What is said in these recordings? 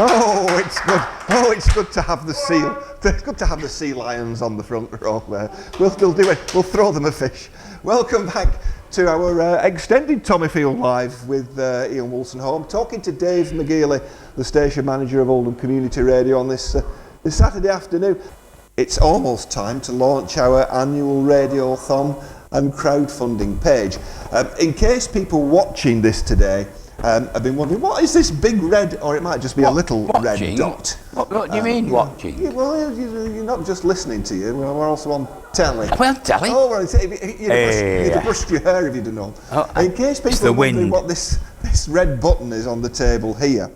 Oh, it's good. Oh, it's good to have the seal. It's good to have the sea lions on the front row there. We'll do it. We'll throw them a fish. Welcome back to our extended Tommyfield Live with Ian Wolstenholme, talking to Dave McGealy, the station manager of Oldham Community Radio, on this Saturday afternoon. It's almost time to launch our annual Radiothon and crowdfunding page. In case people watching this today I've been wondering, what is this big red, or it might just be a little red dot? What do you mean watching? Yeah, well, you're not just listening to you, we're also on telly. Well, telly? Oh, right, you'd have brushed your hair if you didn't know. In case people are wondering what this red button is on the table here.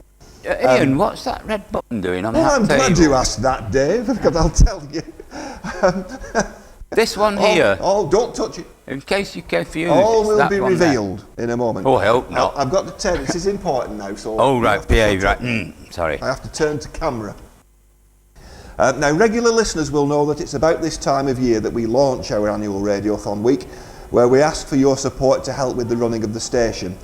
Ian, what's that red button doing on that table? I'm glad you asked that, Dave, because I'll tell you. This one here? Oh, don't touch it. In case you're confused. All will be revealed in a moment. Oh, I hope not. I've got to turn, this is important now, so... Oh, right, right. Sorry. I have to turn to camera. Now, regular listeners will know that it's about this time of year that we launch our annual Radiothon week, where we ask for your support to help with the running of the station.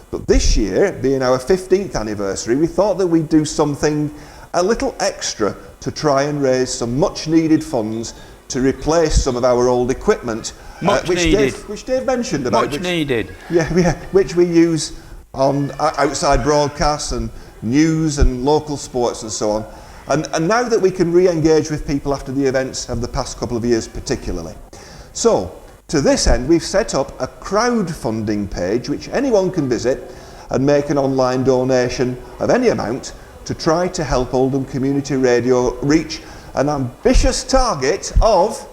But this year, being our 15th anniversary, we thought that we'd do something a little extra to try and raise some much needed funds to replace some of our old equipment, which Dave mentioned about. Much needed. Yeah, which we use on outside broadcasts and news and local sports and so on. And now that we can re-engage with people after the events of the past couple of years particularly. So, to this end, we've set up a crowdfunding page which anyone can visit and make an online donation of any amount to try to help Oldham Community Radio reach an ambitious target of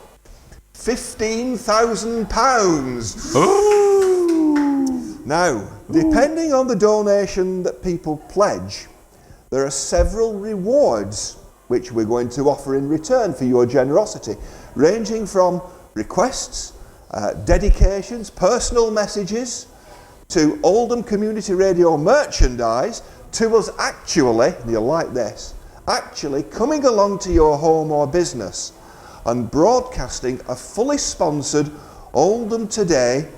£15,000. Now, depending on the donation that people pledge, there are several rewards which we're going to offer in return for your generosity, ranging from requests, dedications, personal messages, to Oldham Community Radio merchandise, to us actually, you'll like this, actually coming along to your home or business and broadcasting a fully sponsored Oldham Today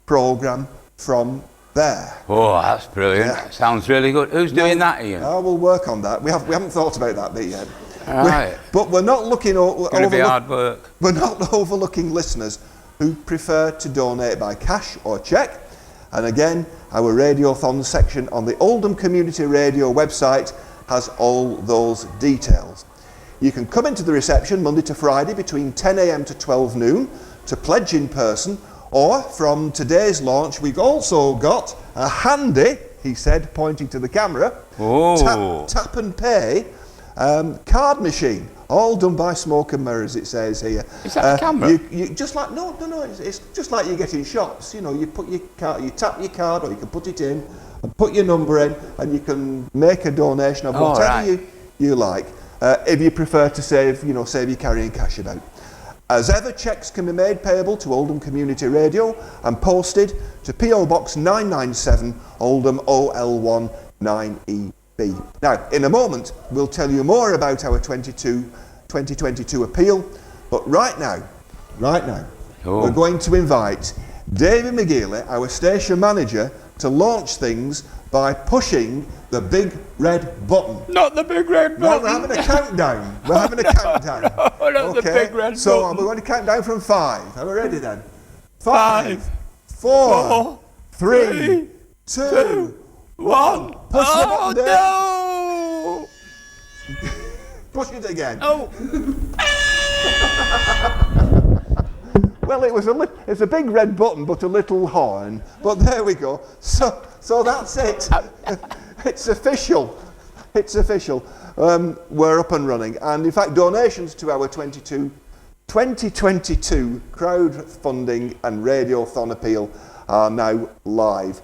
programme from there. Oh, that's brilliant. Yeah. Sounds really good. Who's doing that, Ian? Oh, we'll work on that. We haven't thought about that bit yet. Right. But we're not looking going to be hard work. We're not overlooking listeners who prefer to donate by cash or cheque. And again, our Radiothon section on the Oldham Community Radio website has all those details. You can come into the reception Monday to Friday between 10 a.m. to 12 noon to pledge in person, or from today's launch we've also got a handy, he said, pointing to the camera, tap and pay card machine, all done by Smoke and Mirrors, it says here. Is that a camera? You just like no, it's just like you get in shops. You know, you put your card, you tap your card, or you can put it in and put your number in, and you can make a donation of whatever you like. If you prefer to save your carrying cash about. As ever, cheques can be made payable to Oldham Community Radio and posted to PO Box 997, Oldham OL1 9EB. Now, in a moment, we'll tell you more about our 2022 appeal, but right now, we're going to invite David McGealy, our station manager, to launch things by pushing the big red button. Not the big red button. No, we're having a countdown. We're having a countdown. No, not the big red button. So we're going to count down from 5. Are we ready then? 5, 4, 3, 2, 1. Push the button down. No! Push it again. Oh. Well, it's a big red button, but a little horn. But there we go. So that's it. It's official. It's official. We're up and running. And in fact, donations to our 2022 crowdfunding and Radiothon appeal are now live.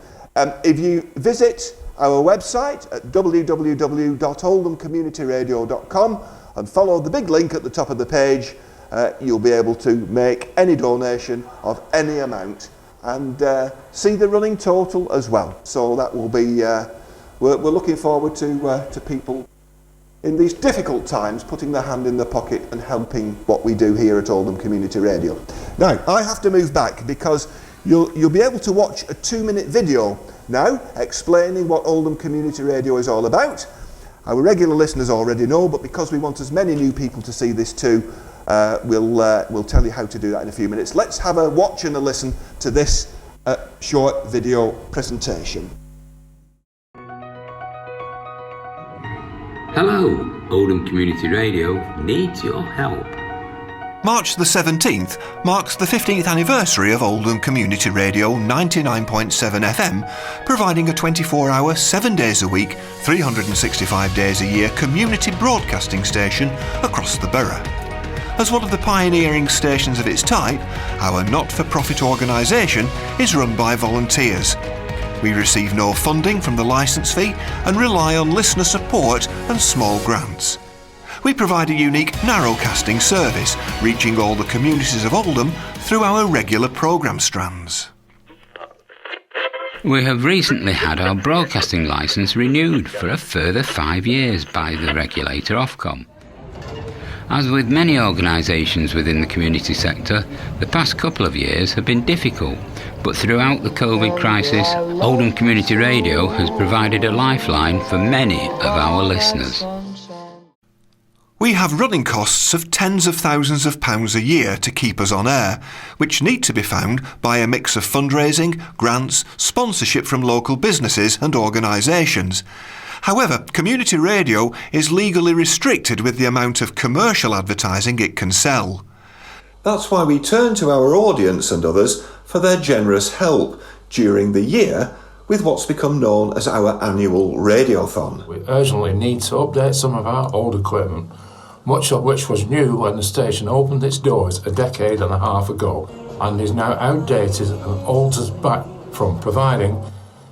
If you visit our website at www.oldhamcommunityradio.com and follow the big link at the top of the page, you'll be able to make any donation of any amount and see the running total as well. So that will be, we're looking forward to people in these difficult times putting their hand in their pocket and helping what we do here at Oldham Community Radio. Now, I have to move back because you'll be able to watch a 2-minute video now explaining what Oldham Community Radio is all about. Our regular listeners already know, but because we want as many new people to see this too, we'll tell you how to do that in a few minutes. Let's have a watch and a listen to this short video presentation. Hello, Oldham Community Radio needs your help. March the 17th marks the 15th anniversary of Oldham Community Radio 99.7 FM, providing a 24-hour, 7 days a week, 365 days a year community broadcasting station across the borough. As one of the pioneering stations of its type, our not-for-profit organisation is run by volunteers. We receive no funding from the licence fee and rely on listener support and small grants. We provide a unique narrowcasting service, reaching all the communities of Oldham through our regular programme strands. We have recently had our broadcasting licence renewed for a further 5 years by the regulator Ofcom. As with many organisations within the community sector, the past couple of years have been difficult, but throughout the COVID crisis, Oldham Community Radio has provided a lifeline for many of our listeners. We have running costs of tens of thousands of pounds a year to keep us on air, which need to be found by a mix of fundraising, grants, sponsorship from local businesses and organisations. However, community radio is legally restricted with the amount of commercial advertising it can sell. That's why we turn to our audience and others for their generous help during the year with what's become known as our Annual Radiothon. We urgently need to update some of our old equipment, much of which was new when the station opened its doors a decade and a half ago, and is now outdated and holds us back from providing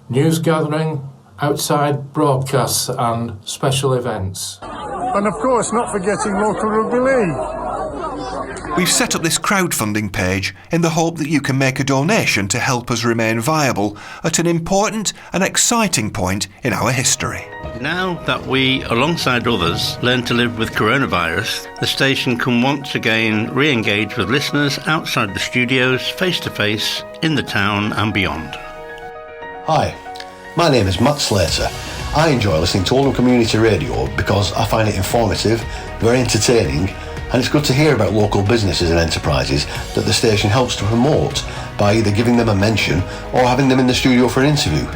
news gathering, outside broadcasts and special events. And of course, not forgetting local rugby league. We've set up this crowdfunding page in the hope that you can make a donation to help us remain viable at an important and exciting point in our history. Now that we, alongside others, learn to live with coronavirus, the station can once again re-engage with listeners outside the studios, face-to-face, in the town and beyond. Hi, my name is Matt Slater. I enjoy listening to Oldham Community Radio because I find it informative, very entertaining, and it's good to hear about local businesses and enterprises that the station helps to promote by either giving them a mention or having them in the studio for an interview.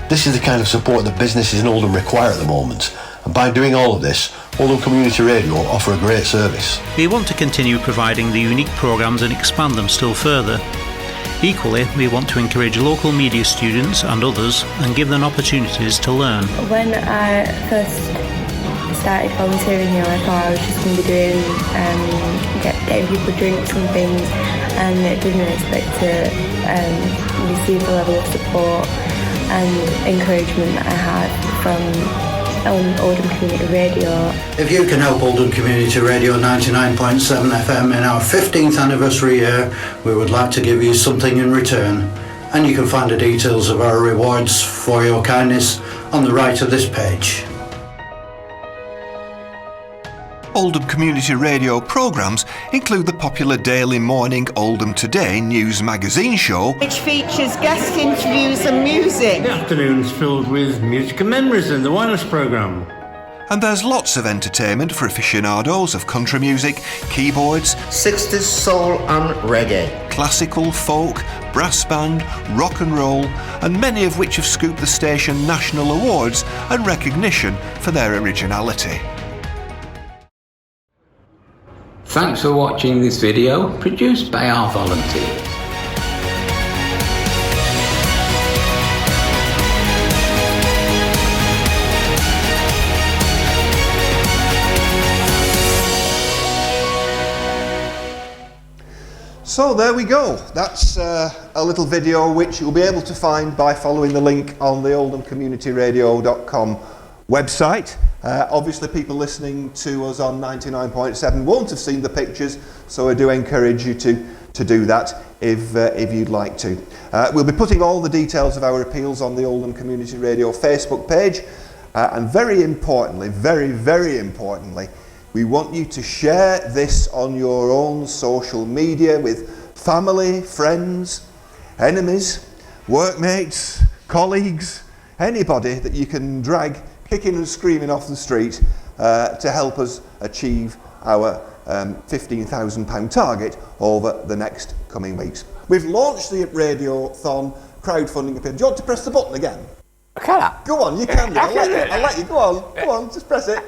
This is the kind of support that businesses in Oldham require at the moment, and by doing all of this, Oldham Community Radio offer a great service. We want to continue providing the unique programmes and expand them still further. Equally, we want to encourage local media students and others and give them opportunities to learn. When I first started volunteering here, I thought I was just going to be doing getting people drinks and things, and didn't expect to receive the level of support and encouragement that I had from Oldham Community Radio. If you can help Oldham Community Radio 99.7 FM in our 15th anniversary year, we would like to give you something in return. And you can find the details of our rewards for your kindness on the right of this page. Oldham Community Radio programmes include the popular daily morning Oldham Today news magazine show, which features guest interviews and music. The afternoon's filled with music and memories in the wireless programme. And there's lots of entertainment for aficionados of country music, keyboards, 60s soul and reggae, classical, folk, brass band, rock and roll, and many of which have scooped the station national awards and recognition for their originality. Thanks for watching this video produced by our volunteers. So there we go. That's a little video which you'll be able to find by following the link on the oldhamcommunityradio.com website. Obviously people listening to us on 99.7 won't have seen the pictures, so I do encourage you to do that if you'd like to. We'll be putting all the details of our appeals on the Oldham Community Radio Facebook page, and very importantly, very importantly, we want you to share this on your own social media with family, friends, enemies, workmates, colleagues, anybody that you can drag kicking and screaming off the street to help us achieve our £15,000 target over the next coming weeks. We've launched the Radiothon crowdfunding appeal. Do you want to press the button again? Can I? Go on, you can do. I'll let you. Go on, just press it.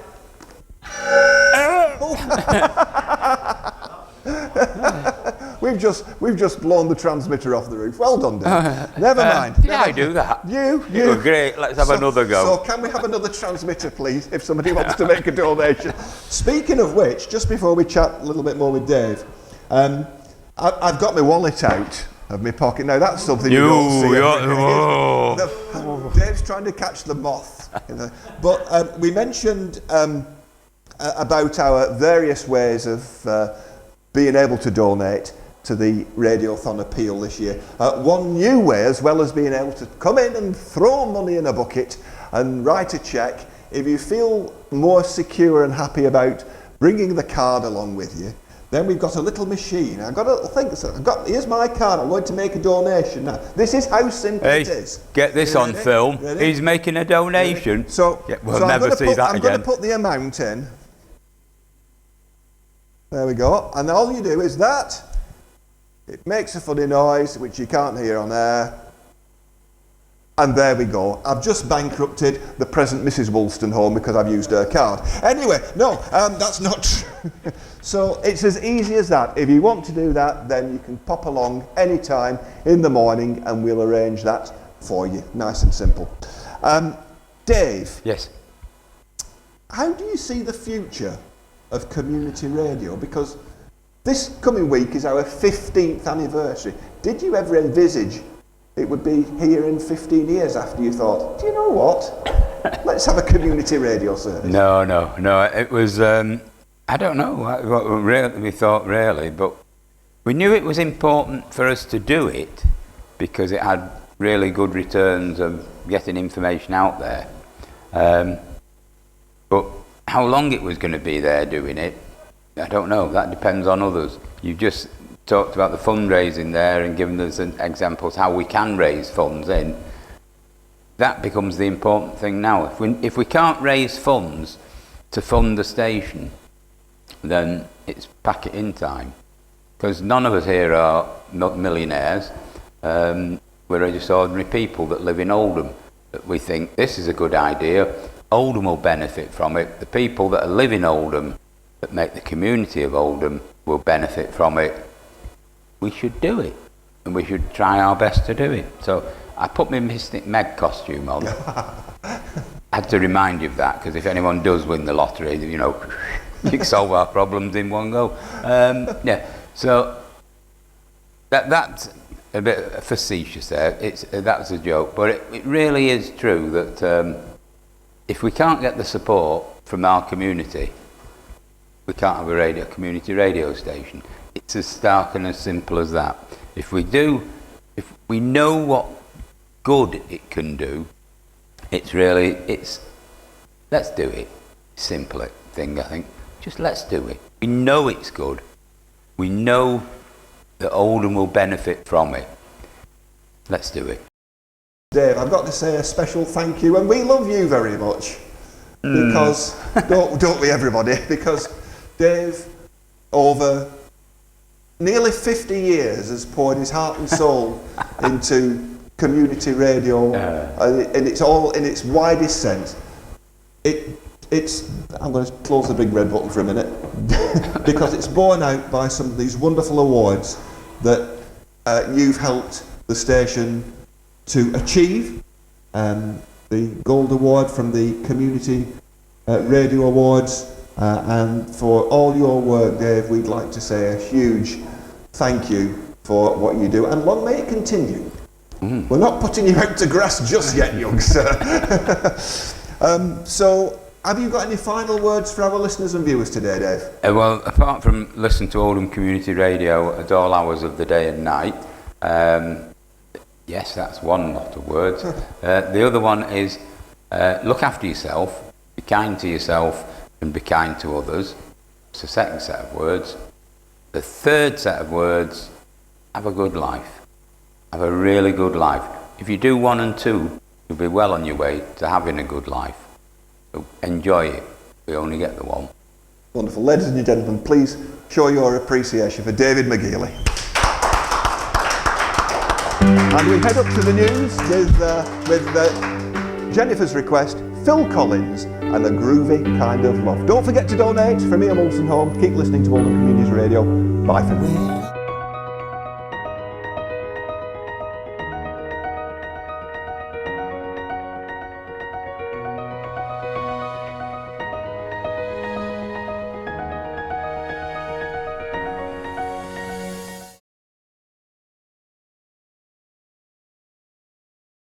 We've just blown the transmitter off the roof. Well done, Dave. Never mind. Yeah, I do that. You were great. Let's have another go. So can we have another transmitter, please, if somebody wants to make a donation? Speaking of which, just before we chat a little bit more with Dave, I've got my wallet out of my pocket. Now that's something you don't see. Dave's trying to catch the moth. But we mentioned about our various ways of being able to donate to the Radiothon appeal this year. One new way, as well as being able to come in and throw money in a bucket and write a cheque, if you feel more secure and happy about bringing the card along with you, then we've got a little machine. I've got a little thing. Here's my card. I'm going to make a donation now. This is how simple it is. Get this on film. Ready? He's making a donation. So we'll never see that again. I'm going to put the amount in. There we go. And all you do is that. It makes a funny noise, which you can't hear on air. And there we go. I've just bankrupted the present Mrs. Woolstonholme because I've used her card. Anyway, no, that's not true. So it's as easy as that. If you want to do that, then you can pop along anytime in the morning and we'll arrange that for you. Nice and simple. Dave. Yes. How do you see the future of community radio? Because this coming week is our 15th anniversary. Did you ever envisage it would be here in 15 years after you thought, do you know what? Let's have a community radio service. No. It was, I don't know what we thought really, but we knew it was important for us to do it because it had really good returns of getting information out there. But how long it was going to be there doing it, I don't know. That depends on others. You've just talked about the fundraising there and given us examples how we can raise funds in. That becomes the important thing now. If we can't raise funds to fund the station, then it's pack it in time. Because none of us here are millionaires. We're just ordinary people that live in Oldham. That we think this is a good idea. Oldham will benefit from it. The people that live in Oldham, that make the community of Oldham, will benefit from it. We should do it, and we should try our best to do it. So I put my Mystic Meg costume on. I had to remind you of that, because if anyone does win the lottery, you know, you can solve our problems in one go. Yeah, so that's a bit facetious there. That's a joke, but it really is true that if we can't get the support from our community, we can't have a community radio station. It's as stark and as simple as that. If we know what good it can do, let's do it. Simple thing, I think. Just let's do it. We know it's good. We know that Oldham will benefit from it. Let's do it. Dave, I've got to say a special thank you, and we love you very much. Because, don't we everybody? Because Dave, over nearly 50 years, has poured his heart and soul into community radio, and it's all in its widest sense. I'm going to close the big red button for a minute, because it's borne out by some of these wonderful awards that you've helped the station to achieve. The Gold Award from the Community Radio Awards, and for all your work, Dave, we'd like to say a huge thank you for what you do, and long may it continue. We're not putting you out to grass just yet, young sir. So, have you got any final words for our listeners and viewers today, Dave? Well, apart from listening to Oldham Community Radio at all hours of the day and night, yes, that's one lot of words. The other one is look after yourself, be kind to yourself and be kind to others. It's the second set of words. The third set of words, have a good life. Have a really good life. If you do 1 and 2, you'll be well on your way to having a good life. So enjoy it. We only get the one. Wonderful. Ladies and gentlemen, please show your appreciation for David McGealy. And we head up to the news with Jennifer's request, Phil Collins and A Groovy Kind of Love. Don't forget to donate. From me, I'm Olsen Home. Keep listening to Oldham Community Radio. Bye for now.